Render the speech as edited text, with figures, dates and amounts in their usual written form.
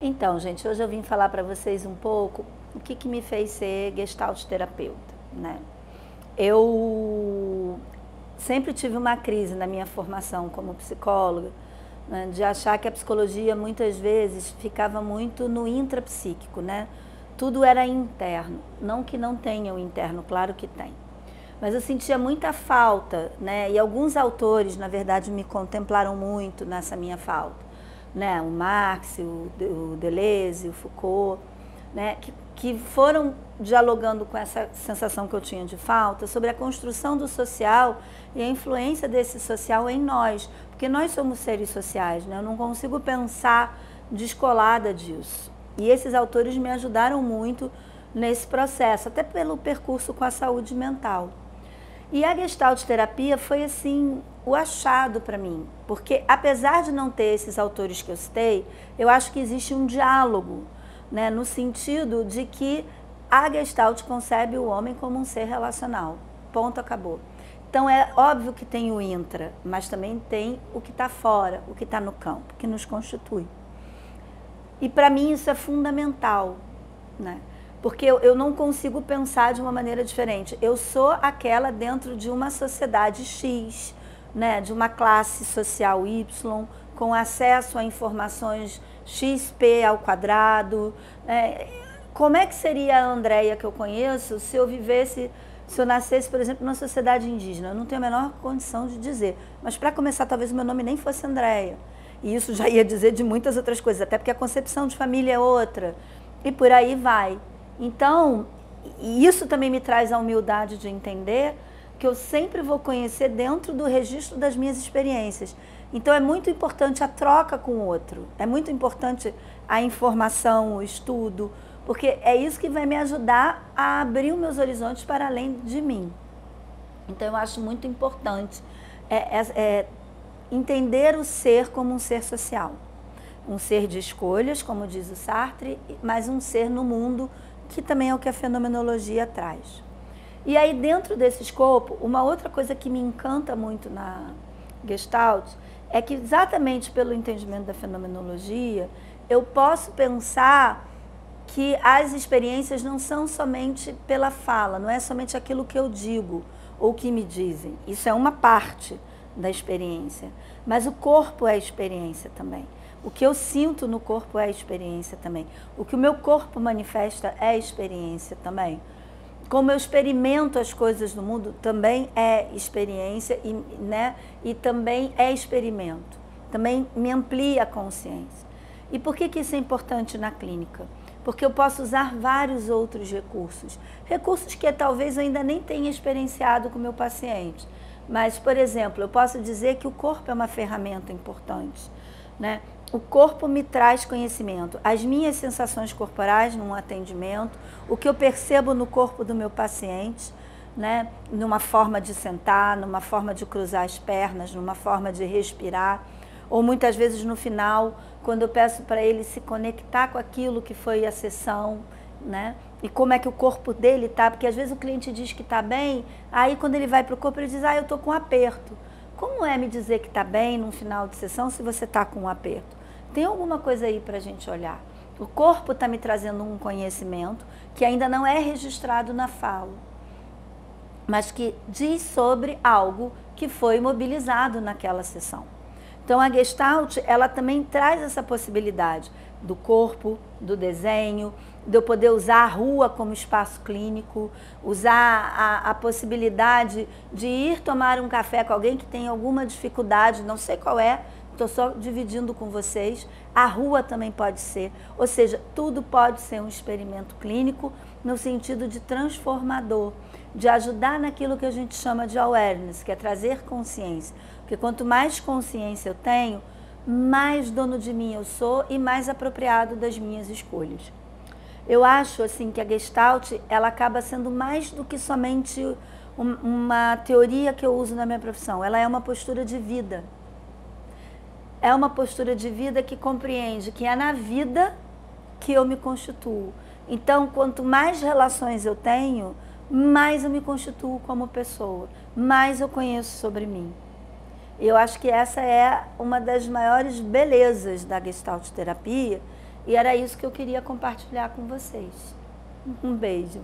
Então, gente, hoje eu vim falar para vocês um pouco o que me fez ser Gestalt terapeuta, né? Eu sempre tive uma crise na minha formação como psicóloga, né, de achar que a psicologia muitas vezes ficava muito no intrapsíquico, né? Tudo era interno, não que não tenha o interno, claro que tem. Mas eu sentia muita falta, né? E alguns autores, na verdade, me contemplaram muito nessa minha falta, né? O Marx, o Deleuze, o Foucault, né? Que foram dialogando com essa sensação que eu tinha de falta sobre a construção do social e a influência desse social em nós, porque nós somos seres sociais, né? Eu não consigo pensar descolada disso. E esses autores me ajudaram muito nesse processo, até pelo percurso com a saúde mental. E a Gestalt terapia foi assim o achado para mim, porque apesar de não ter esses autores que eu citei, eu acho que existe um diálogo, né, no sentido de que a Gestalt concebe o homem como um ser relacional, ponto, acabou. Então é óbvio que tem o intra, mas também tem o que está fora, o que está no campo, que nos constitui. E para mim isso é fundamental, né? Porque eu não consigo pensar de uma maneira diferente. Eu sou aquela dentro de uma sociedade X, né, de uma classe social Y, com acesso a informações XP ao quadrado. Como é que seria a Andréia que eu conheço se eu vivesse, se eu nascesse, por exemplo, numa sociedade indígena? Eu não tenho a menor condição de dizer. Mas para começar, talvez o meu nome nem fosse Andréia. E isso já ia dizer de muitas outras coisas, até porque a concepção de família é outra. E por aí vai. Então, isso também me traz a humildade de entender que eu sempre vou conhecer dentro do registro das minhas experiências. Então é muito importante a troca com o outro, é muito importante a informação, o estudo, porque é isso que vai me ajudar a abrir os meus horizontes para além de mim. Então eu acho muito importante entender o ser como um ser social, um ser de escolhas, como diz o Sartre, mas um ser no mundo, que também é o que a fenomenologia traz. E aí, dentro desse escopo, uma outra coisa que me encanta muito na Gestalt é que, exatamente pelo entendimento da fenomenologia, eu posso pensar que as experiências não são somente pela fala, não é somente aquilo que eu digo ou que me dizem. Isso é uma parte da experiência, mas o corpo é a experiência também. O que eu sinto no corpo é a experiência também. O que o meu corpo manifesta é a experiência também. Como eu experimento as coisas no mundo também é experiência e também é experimento. Também me amplia a consciência. E por que isso é importante na clínica? Porque eu posso usar vários outros recursos. Recursos que talvez eu ainda nem tenha experienciado com o meu paciente. Mas, por exemplo, eu posso dizer que o corpo é uma ferramenta importante, né? O corpo me traz conhecimento, as minhas sensações corporais num atendimento, o que eu percebo no corpo do meu paciente, né? Numa forma de sentar, numa forma de cruzar as pernas, numa forma de respirar, ou muitas vezes no final, quando eu peço para ele se conectar com aquilo que foi a sessão, né? E como é que o corpo dele está, porque às vezes o cliente diz que está bem, aí quando ele vai para o corpo ele diz, eu estou com aperto. Como é me dizer que está bem no final de sessão se você está com um aperto? Tem alguma coisa aí para a gente olhar. O corpo está me trazendo um conhecimento que ainda não é registrado na fala, mas que diz sobre algo que foi mobilizado naquela sessão. Então a Gestalt, ela também traz essa possibilidade do corpo, do desenho, de eu poder usar a rua como espaço clínico, usar a possibilidade de ir tomar um café com alguém que tem alguma dificuldade, não sei qual é, estou só dividindo com vocês, a rua também pode ser, ou seja, tudo pode ser um experimento clínico no sentido de transformador, de ajudar naquilo que a gente chama de awareness, que é trazer consciência, porque quanto mais consciência eu tenho, mais dono de mim eu sou e mais apropriado das minhas escolhas. Eu acho assim que a Gestalt, ela acaba sendo mais do que somente uma teoria que eu uso na minha profissão, ela é uma postura de vida. É uma postura de vida que compreende que é na vida que eu me constituo. Então, quanto mais relações eu tenho, mais eu me constituo como pessoa, mais eu conheço sobre mim. Eu acho que essa é uma das maiores belezas da Gestalt terapia E era isso que eu queria compartilhar com vocês. Um beijo.